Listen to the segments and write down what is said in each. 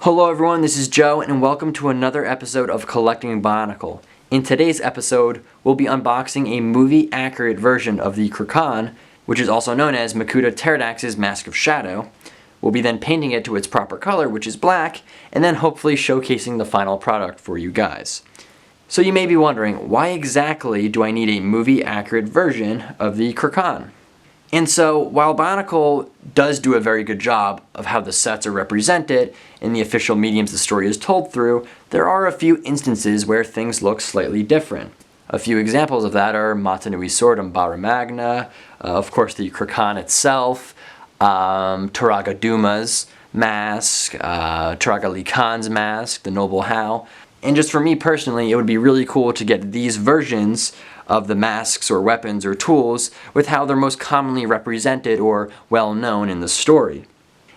Hello everyone, this is Joe and welcome to another episode of Collecting Bionicle. In today's episode, we'll be unboxing a movie accurate version of the Kraahkan, which is also known as Makuta Pterodax's Mask of Shadow. We'll be then painting it to its proper color, which is black, and then hopefully showcasing the final product for you guys. So you may be wondering, why exactly do I need a movie accurate version of the Kraahkan? And so, while Bionicle does do a very good job of how the sets are represented in the official mediums the story is told through, there are a few instances where things look slightly different. A few examples of that are Matanui's sword and Bara Magna, of course the Kraahkan itself, Turaga Duma's mask, Turaga Lee Khan's mask, the Noble How. And just for me personally, it would be really cool to get these versions of the masks or weapons or tools with how they're most commonly represented or well known in the story.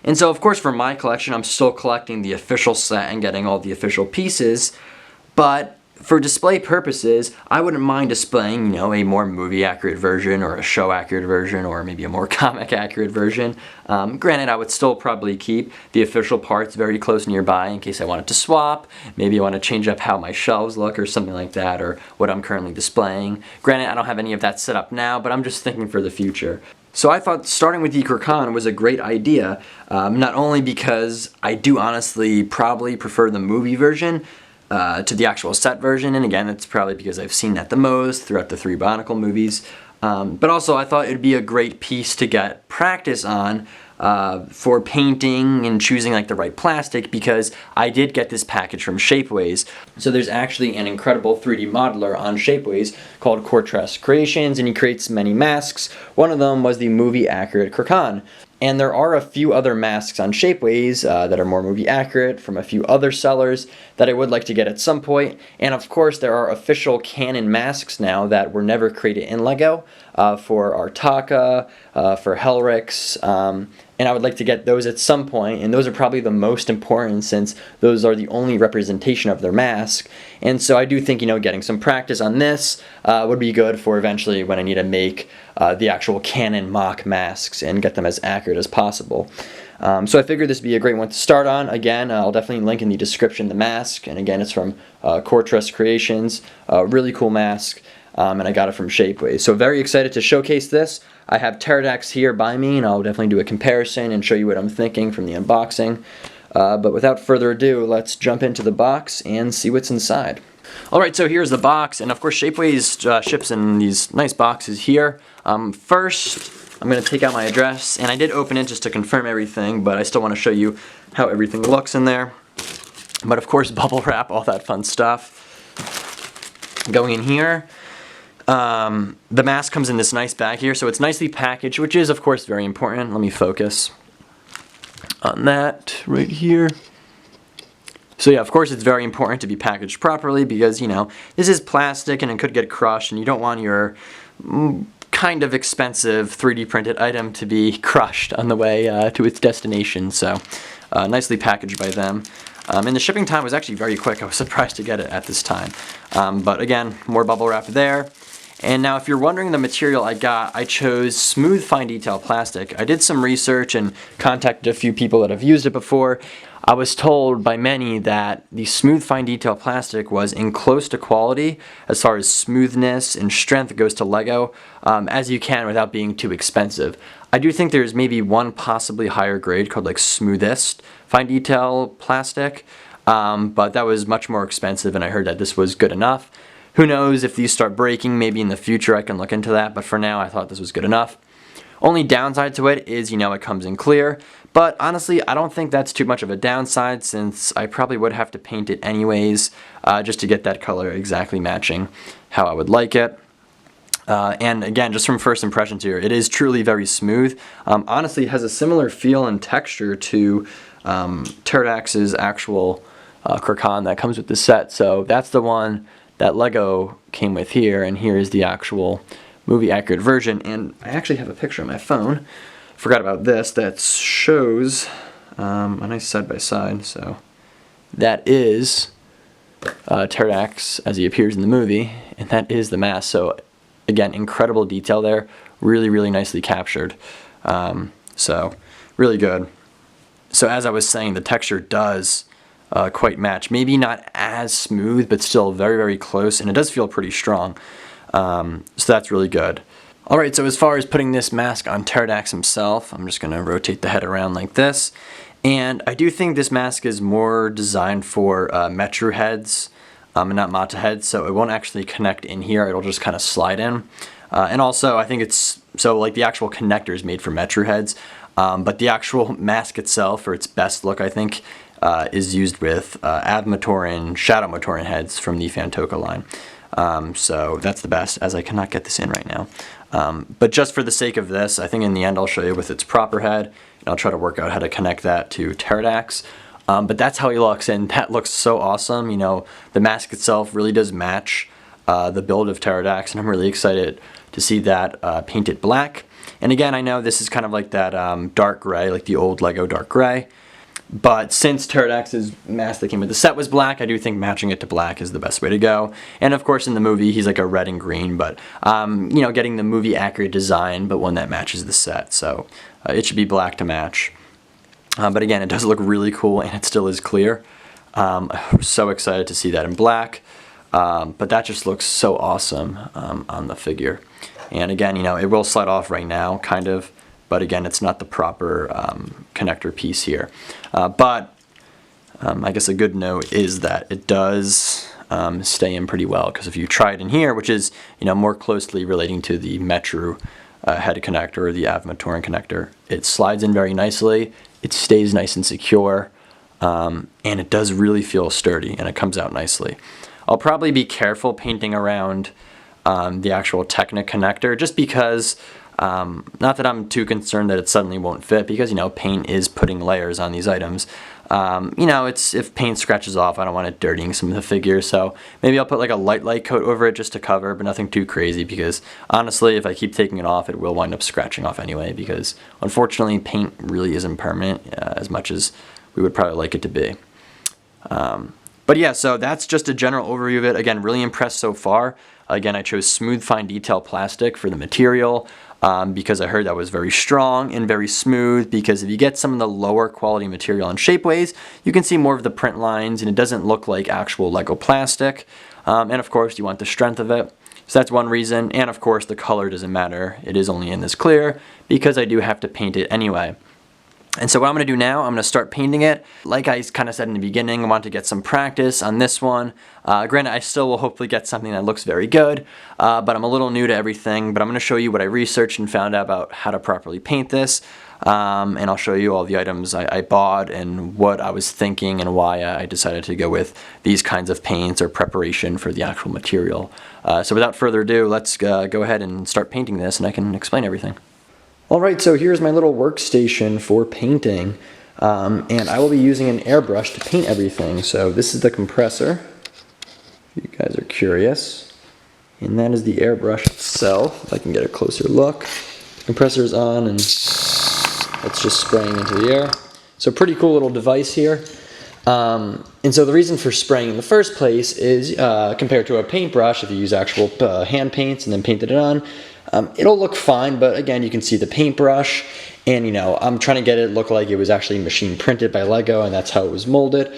And so of course for my collection I'm still collecting the official set and getting all the official pieces, but for display purposes I wouldn't mind displaying, a more movie accurate version or a show accurate version or maybe a more comic accurate version. Granted, I would still probably keep the official parts very close nearby in case I wanted to swap. Maybe I want to change up how my shelves look or something like that, or what I'm currently displaying. Granted, I don't have any of that set up now, but I'm just thinking for the future. So I thought starting with the Kraahkan was a great idea, not only because I do honestly probably prefer the movie version to the actual set version, and again it's probably because I've seen that the most throughout the 3 Bionicle movies, but also I thought it would be a great piece to get practice on for painting and choosing like the right plastic, because I did get this package from Shapeways. So there's actually an incredible 3D modeler on Shapeways called Kortess Creations, and he creates many masks. One of them was the movie accurate Kraahkan. And there are a few other masks on Shapeways that are more movie accurate from a few other sellers that I would like to get at some point. And of course there are official canon masks now that were never created in LEGO for Artaka, for Helrix, and I would like to get those at some point, and those are probably the most important since those are the only representation of their mask. And so I do think, getting some practice on this would be good for eventually when I need to make the actual canon mock masks and get them as accurate as possible. So I figured this would be a great one to start on. Again, I'll definitely link in the description the mask, and again it's from Kortess Creations, really cool mask. And I got it from Shapeways. So very excited to showcase this. I have Pterodax here by me, and I'll definitely do a comparison and show you what I'm thinking from the unboxing. But without further ado, let's jump into the box and see what's inside. Alright, so here's the box, and of course Shapeways ships in these nice boxes here. First, I'm going to take out my address, and I did open it just to confirm everything, but I still want to show you how everything looks in there. But of course bubble wrap, all that fun stuff. Going in here, the mask comes in this nice bag here, so it's nicely packaged, which is of course very important. Let me focus on that right here. So yeah, of course it's very important to be packaged properly because, this is plastic and it could get crushed, and you don't want your kind of expensive 3D printed item to be crushed on the way to its destination. So nicely packaged by them. And the shipping time was actually very quick. I was surprised to get it at this time. But again, more bubble wrap there. And now if you're wondering the material I got, I chose smooth fine detail plastic. I did some research and contacted a few people that have used it before. I was told by many that the smooth fine detail plastic was in close to quality as far as smoothness and strength goes to LEGO, as you can without being too expensive. I do think there's maybe one possibly higher grade called like smoothest fine detail plastic, but that was much more expensive, and I heard that this was good enough. Who knows, if these start breaking, maybe in the future I can look into that, but for now I thought this was good enough. Only downside to it is, it comes in clear, but honestly I don't think that's too much of a downside since I probably would have to paint it anyways, just to get that color exactly matching how I would like it. And again, just from first impressions here, it is truly very smooth. Honestly, it has a similar feel and texture to Pterodax's actual Kraahkan that comes with the set, so that's the one that LEGO came with here, and here is the actual movie accurate version. And I actually have a picture on my phone, forgot about this, that shows a nice side by side. So that is Pterodax as he appears in the movie, and that is the mask. So again, incredible detail there, really nicely captured. So really good. So as I was saying, the texture does quite match. Maybe not as smooth, but still very, very close, and it does feel pretty strong. So that's really good. Alright, so as far as putting this mask on Pterodax himself, I'm just going to rotate the head around like this. And I do think this mask is more designed for Metru heads and not Mata heads, so it won't actually connect in here, it'll just kind of slide in. And also, I think it's, so like the actual connector is made for Metru heads, but the actual mask itself, for its best look, I think, is used with Avmatoran, Shadow Matoran heads from the Fantoka line. So that's the best, as I cannot get this in right now. But just for the sake of this, I think in the end I'll show you with its proper head, and I'll try to work out how to connect that to Pterodax. But that's how he looks, and that looks so awesome. You know, the mask itself really does match the build of Pterodax, and I'm really excited to see that painted black. And again, I know this is kind of like that dark gray, like the old Lego dark gray. But since Pterodax's mask that came with the set was black, I do think matching it to black is the best way to go. And of course in the movie he's like a red and green, but you know, getting the movie accurate design, but one that matches the set. So it should be black to match. But again, it does look really cool, and it still is clear. I'm so excited to see that in black. But that just looks so awesome on the figure. And again, you know, it will slide off right now, kind of. But again, it's not the proper connector piece here. But I guess a good note is that it does stay in pretty well, because if you try it in here, which is, you know, more closely relating to the Metru head connector or the Avmatoran connector, it slides in very nicely, it stays nice and secure, and it does really feel sturdy, and it comes out nicely. I'll probably be careful painting around the actual Technic connector, just because not that I'm too concerned that it suddenly won't fit, because, you know, paint is putting layers on these items. You know, if paint scratches off, I don't want it dirtying some of the figures, so maybe I'll put like a light coat over it just to cover, but nothing too crazy, because honestly, if I keep taking it off, it will wind up scratching off anyway, because unfortunately paint really isn't permanent as much as we would probably like it to be. But yeah, so that's just a general overview of it. Again, really impressed so far. Again, I chose smooth fine detail plastic for the material because I heard that was very strong and very smooth, because if you get some of the lower quality material on Shapeways, you can see more of the print lines and it doesn't look like actual Lego plastic. And of course, you want the strength of it. So that's one reason. And of course, the color doesn't matter. It is only in this clear because I do have to paint it anyway. And so what I'm going to do now, I'm going to start painting it. Like I kind of said in the beginning, I want to get some practice on this one. Granted, I still will hopefully get something that looks very good, but I'm a little new to everything. But I'm going to show you what I researched and found out about how to properly paint this. And I'll show you all the items I bought and what I was thinking and why I decided to go with these kinds of paints or preparation for the actual material. So without further ado, let's go ahead and start painting this, and I can explain everything. Alright, so here's my little workstation for painting, and I will be using an airbrush to paint everything. So this is the compressor, if you guys are curious, and that is the airbrush itself. If I can get a closer look. The compressor is on, and it's just spraying into the air. So pretty cool little device here. And so the reason for spraying in the first place is, compared to a paintbrush, if you use actual hand paints and then painted it on, it'll look fine, but again, you can see the paintbrush, and you know, I'm trying to get it look like it was actually machine printed by Lego, and that's how it was molded.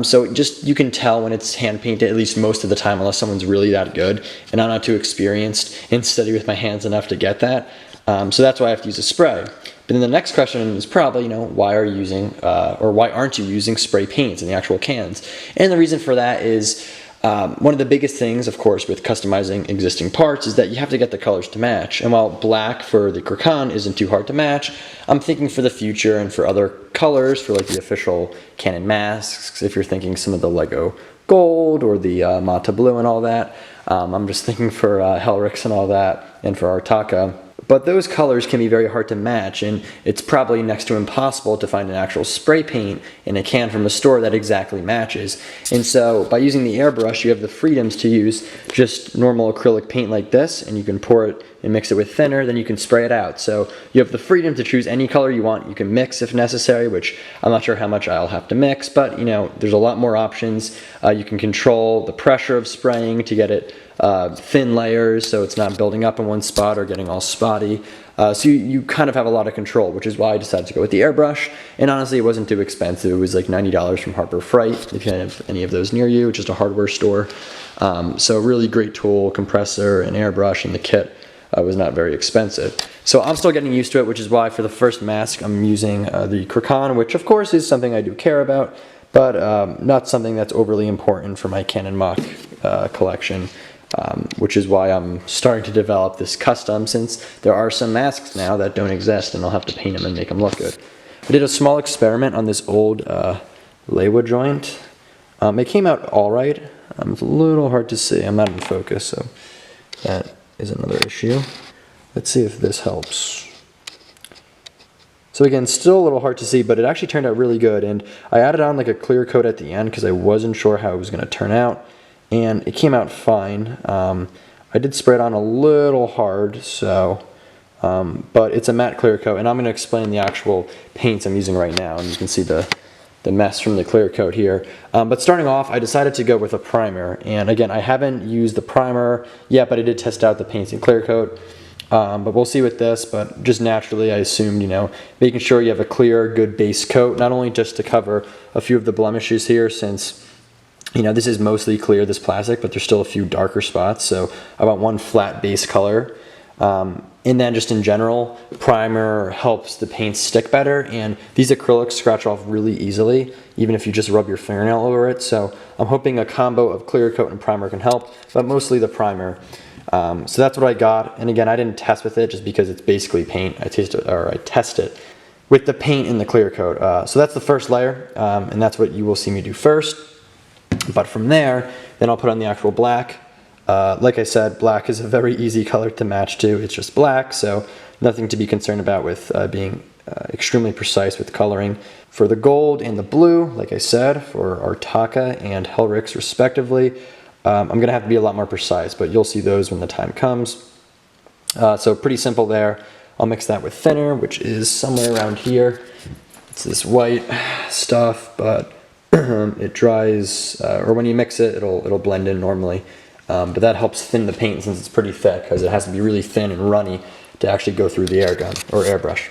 So just, you can tell when it's hand painted, at least most of the time, unless someone's really that good, and I'm not too experienced and steady with my hands enough to get that. So that's why I have to use a spray. But then the next question is probably, you know, why are you using, or why aren't you using spray paints in the actual cans? And the reason for that is, one of the biggest things, of course, with customizing existing parts is that you have to get the colors to match. And while black for the Kraahkan isn't too hard to match, I'm thinking for the future and for other colors, for like the official canon masks, if you're thinking some of the Lego gold or the Mata blue and all that, I'm just thinking for Helrix and all that, and for Artaka. But those colors can be very hard to match, and it's probably next to impossible to find an actual spray paint in a can from a store that exactly matches. And so by using the airbrush, you have the freedoms to use just normal acrylic paint like this, and you can pour it and mix it with thinner, then you can spray it out. So you have the freedom to choose any color you want. You can mix if necessary, which I'm not sure how much I'll have to mix, but you know, there's a lot more options. You can control the pressure of spraying to get it thin layers so it's not building up in one spot or getting all spotty. So you kind of have a lot of control, which is why I decided to go with the airbrush. And honestly, it wasn't too expensive. It was like $90 from Harbor Freight, if you have any of those near you, just a hardware store. So really great tool, compressor, and airbrush, and the kit was not very expensive. So I'm still getting used to it, which is why for the first mask I'm using the Kraahkan, which of course is something I do care about, but not something that's overly important for my Canon Mach collection. Which is why I'm starting to develop this custom, since there are some masks now that don't exist and I'll have to paint them and make them look good. I did a small experiment on this old Lewa joint. It came out alright. It's a little hard to see. I'm not in focus, so that is another issue. Let's see if this helps. So again, still a little hard to see, but it actually turned out really good, and I added on like a clear coat at the end because I wasn't sure how it was going to turn out. And it came out fine. I did spray it on a little hard, so, but it's a matte clear coat, and I'm going to explain the actual paints I'm using right now, and you can see the mess from the clear coat here. But starting off, I decided to go with a primer, and again, I haven't used the primer yet, but I did test out the paints in clear coat. But we'll see with this, but just naturally I assumed, you know, making sure you have a clear, good base coat, not only just to cover a few of the blemishes here, since you know, this is mostly clear, this plastic, but there's still a few darker spots, so I want one flat base color. And then just in general, primer helps the paint stick better, and these acrylics scratch off really easily, even if you just rub your fingernail over it. So I'm hoping a combo of clear coat and primer can help, but mostly the primer. So that's what I got, and again, I didn't test with it just because it's basically paint. I test it with the paint and the clear coat. So that's the first layer, and that's what you will see me do first. But from there, then I'll put on the actual black. Like I said, black is a very easy color to match to. It's just black, so nothing to be concerned about with being extremely precise with coloring. For the gold and the blue, like I said, for Artaka and Helrix respectively, I'm going to have to be a lot more precise, but you'll see those when the time comes. So pretty simple there. I'll mix that with thinner, which is somewhere around here. It's this white stuff, but it dries, or when you mix it, it'll blend in normally. But that helps thin the paint since it's pretty thick, because it has to be really thin and runny to actually go through the air gun or airbrush.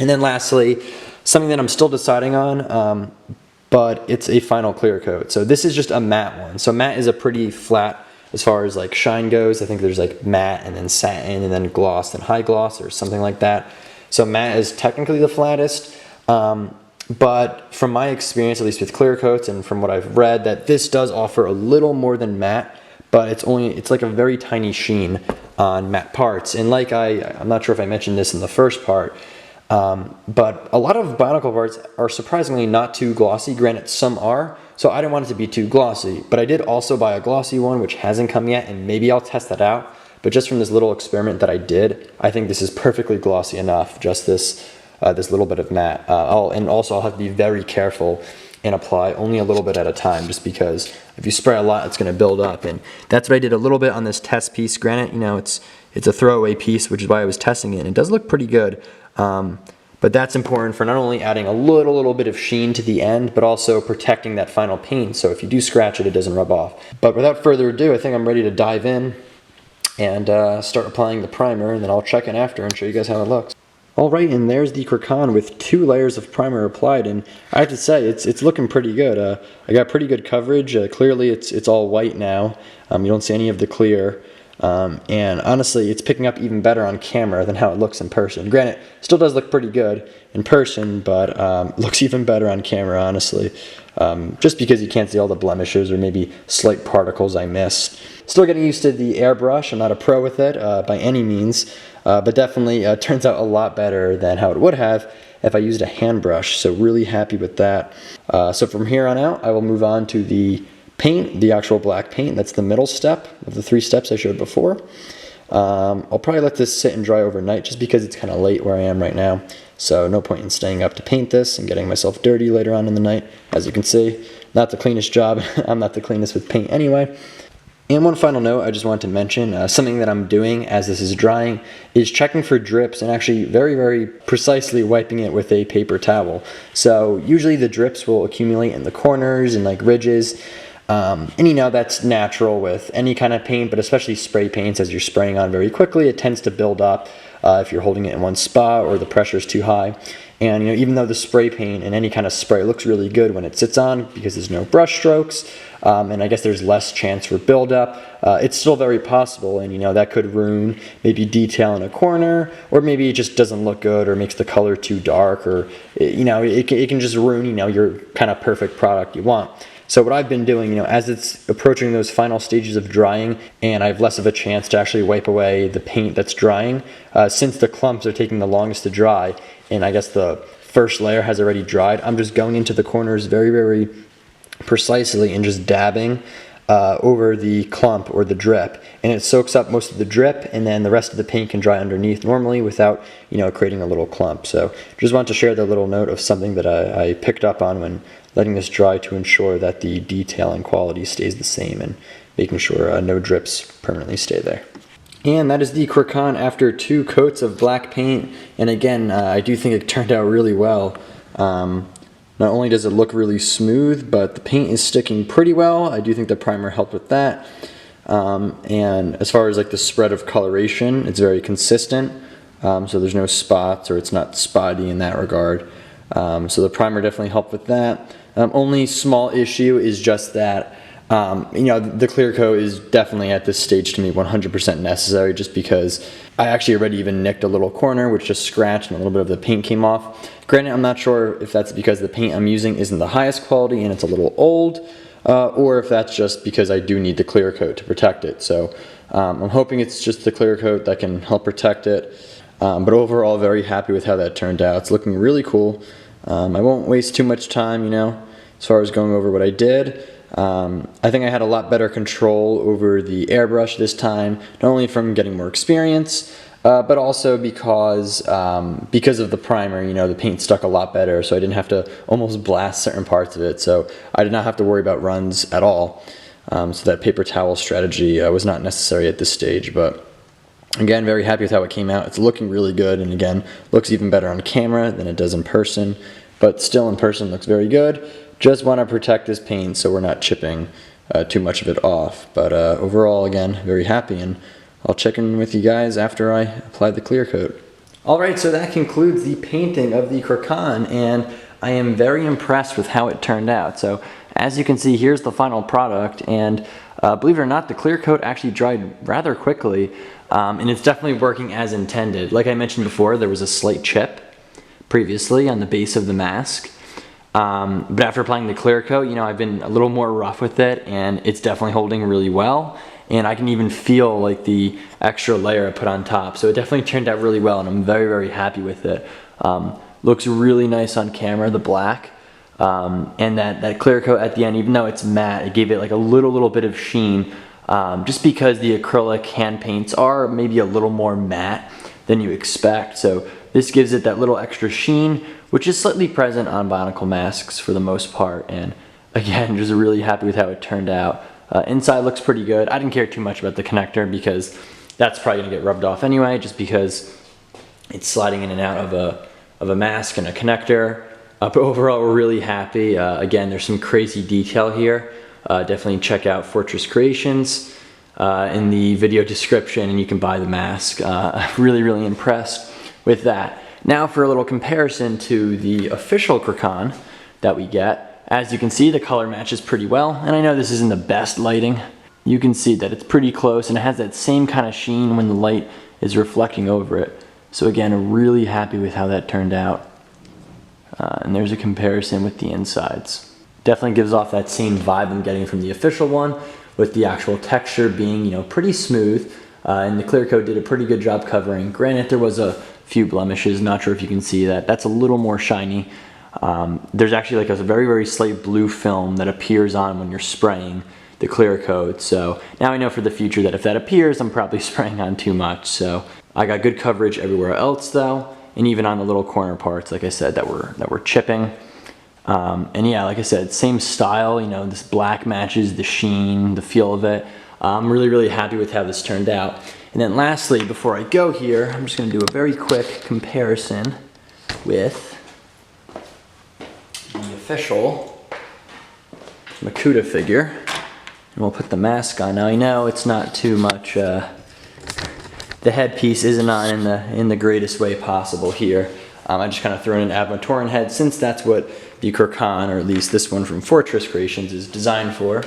And then lastly, something that I'm still deciding on, but it's a final clear coat. So this is just a matte one. So matte is a pretty flat as far as like shine goes. I think there's like matte and then satin and then gloss and high gloss or something like that. So matte is technically the flattest. But from my experience, at least with clear coats and from what I've read, that this does offer a little more than matte, but it's like a very tiny sheen on matte parts. And like I'm not sure if I mentioned this in the first part, but a lot of Bionicle parts are surprisingly not too glossy. Granted, some are, so I didn't want it to be too glossy. But I did also buy a glossy one, which hasn't come yet, and maybe I'll test that out. But just from this little experiment that I did, I think this is perfectly glossy enough, just this little bit of matte. And also I'll have to be very careful and apply only a little bit at a time, just because if you spray a lot, it's going to build up. And that's what I did a little bit on this test piece. Granted, you know, it's a throwaway piece, which is why I was testing it, and it does look pretty good. But that's important for not only adding a little bit of sheen to the end, but also protecting that final paint, so if you do scratch it, it doesn't rub off. But without further ado, I think I'm ready to dive in and start applying the primer, and then I'll check in after and show you guys how it looks. Alright, and there's the Kraahkan with 2 layers of primer applied, and I have to say, it's looking pretty good. I got pretty good coverage. Clearly it's all white now. You don't see any of the clear. And honestly, it's picking up even better on camera than how it looks in person. Granted, still does look pretty good in person, but looks even better on camera, honestly. Just because you can't see all the blemishes or maybe slight particles I missed. Still getting used to the airbrush. I'm not a pro with it by any means, but definitely turns out a lot better than how it would have if I used a hand brush. So really happy with that. So from here on out, I will move on to the paint, the actual black paint. That's the middle step of the 3 steps I showed before. I'll probably let this sit and dry overnight just because it's kind of late where I am right now. So no point in staying up to paint this and getting myself dirty later on in the night. As you can see, not the cleanest job. I'm not the cleanest with paint anyway. And one final note I just wanted to mention, something that I'm doing as this is drying is checking for drips and actually very precisely wiping it with a paper towel. So usually the drips will accumulate in the corners and like ridges. And you know, that's natural with any kind of paint, but especially spray paints. As you're spraying on very quickly, it tends to build up if you're holding it in one spot or the pressure is too high. And you know, even though the spray paint and any kind of spray looks really good when it sits on because there's no brush strokes, and I guess there's less chance for buildup, it's still very possible, and you know, that could ruin maybe detail in a corner, or maybe it just doesn't look good or makes the color too dark, or you know, it can just ruin, you know, your kind of perfect product you want. So what I've been doing, you know, as it's approaching those final stages of drying and I have less of a chance to actually wipe away the paint that's drying, since the clumps are taking the longest to dry, and I guess the first layer has already dried, I'm just going into the corners very, very precisely and just dabbing over the clump or the drip, and it soaks up most of the drip, and then the rest of the paint can dry underneath normally without, you know, creating a little clump. So just want to share the little note of something that I picked up on when letting this dry, to ensure that the detail and quality stays the same and making sure no drips permanently stay there. And that is the Kraahkan after 2 coats of black paint, and again, I do think it turned out really well. Not only does it look really smooth, but the paint is sticking pretty well. I do think the primer helped with that. And as far as like the spread of coloration, it's very consistent. So there's no spots, or it's not spotty in that regard. So the primer definitely helped with that. Only small issue is just that you know, the clear coat is definitely at this stage to me 100% necessary, just because I actually already even nicked a little corner which just scratched and a little bit of the paint came off. Granted, I'm not sure if that's because the paint I'm using isn't the highest quality and it's a little old, or if that's just because I do need the clear coat to protect it. So I'm hoping it's just the clear coat that can help protect it. But overall, very happy with how that turned out. It's looking really cool. I won't waste too much time, you know, as far as going over what I did. I think I had a lot better control over the airbrush this time, not only from getting more experience, but also because of the primer. You know, the paint stuck a lot better, so I didn't have to almost blast certain parts of it, so I did not have to worry about runs at all. So that paper towel strategy was not necessary at this stage, but again, very happy with how it came out. It's looking really good, and again, looks even better on camera than it does in person, but still in person looks very good. Just want to protect this paint so we're not chipping too much of it off. But overall, again, very happy, and I'll check in with you guys after I apply the clear coat. Alright, so that concludes the painting of the Kraahkan, and I am very impressed with how it turned out. So as you can see, here's the final product, and believe it or not, the clear coat actually dried rather quickly, and it's definitely working as intended. Like I mentioned before, there was a slight chip previously on the base of the mask. But after applying the clear coat, you know, I've been a little more rough with it, and it's definitely holding really well, and I can even feel like the extra layer I put on top. So it definitely turned out really well, and I'm very, very happy with it. Looks really nice on camera, the black, and that clear coat at the end, even though it's matte, it gave it like a little bit of sheen, just because the acrylic hand paints are maybe a little more matte than you expect. So this gives it that little extra sheen, which is slightly present on Bionicle masks for the most part. And again, just really happy with how it turned out. Inside looks pretty good. I didn't care too much about the connector because that's probably gonna get rubbed off anyway, just because it's sliding in and out of a mask and a connector. But overall, we're really happy. Again, there's some crazy detail here. Definitely check out Kortess Creations in the video description, and you can buy the mask. Really impressed with that. Now for a little comparison to the official Kraahkan that we get. As you can see, the color matches pretty well, and I know this isn't the best lighting. You can see that it's pretty close, and it has that same kind of sheen when the light is reflecting over it. So again, really happy with how that turned out. And there's a comparison with the insides. Definitely gives off that same vibe I'm getting from the official one, with the actual texture being, you know, pretty smooth. And the clear coat did a pretty good job covering. Granted, there was a few blemishes, not sure if you can see that. That's a little more shiny. There's actually like a very slight blue film that appears on when you're spraying the clear coat. So now I know for the future that if that appears, I'm probably spraying on too much. So I got good coverage everywhere else though, and even on the little corner parts, like I said, that were chipping. And yeah, like I said, same style, you know, this black matches the sheen, the feel of it. I'm really happy with how this turned out. And then lastly, before I go here, I'm just going to do a very quick comparison with the official Makuta figure. we'll put the mask on. Now I know it's not too much, the headpiece isn't on in the greatest way possible here. I just kind of throw in an Avatoran head since that's what the Kraahkan, or at least this one from Kortess Creations, is designed for.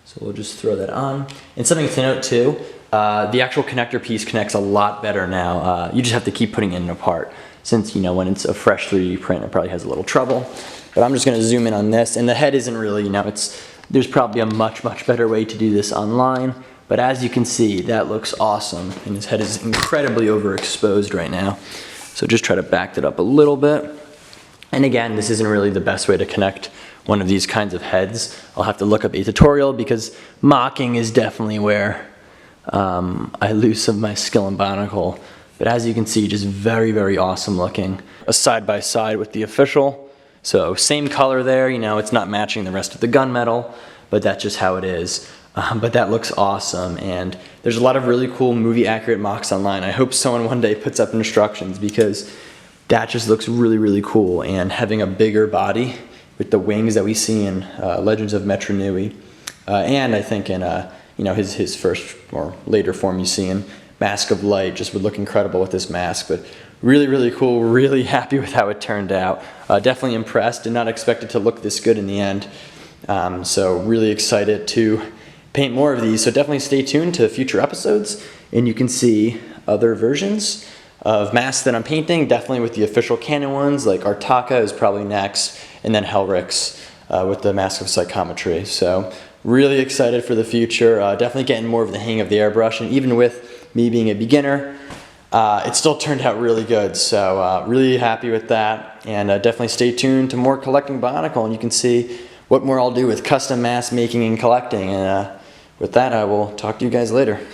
So we'll just throw that on. And something to note too, the actual connector piece connects a lot better now. You just have to keep putting it in apart, since, you know, when it's a fresh 3D print, it probably has a little trouble. But I'm just going to zoom in on this, and the head isn't really, you know, there's probably a much better way to do this online. But as you can see, that looks awesome, and his head is incredibly overexposed right now. So just try to back that up a little bit. And again, this isn't really the best way to connect one of these kinds of heads. I'll have to look up a tutorial, because mocking is definitely where I lose some of my skill in Bionicle. But as you can see, just very awesome looking. A side by side with the official. So same color there, you know, it's not matching the rest of the gunmetal, but that's just how it is. But that looks awesome, and there's a lot of really cool movie accurate mocks online. I hope someone one day puts up instructions, because that just looks really cool. And having a bigger body with the wings that we see in Legends of Metro Nui, and I think in you know, his first or later form you see in Mask of Light, just would look incredible with this mask. But really cool, really happy with how it turned out. Definitely impressed, did not expect it to look this good in the end. So really excited to paint more of these. So definitely stay tuned to future episodes, and you can see other versions of masks that I'm painting, definitely with the official canon ones, like Artaka is probably next, and then Helrix with the Mask of Psychometry. So really excited for the future, definitely getting more of the hang of the airbrush, and even with me being a beginner, it still turned out really good. So really happy with that, and definitely stay tuned to more Collecting Bionicle, and you can see what more I'll do with custom mask making and collecting. And with that, I will talk to you guys later.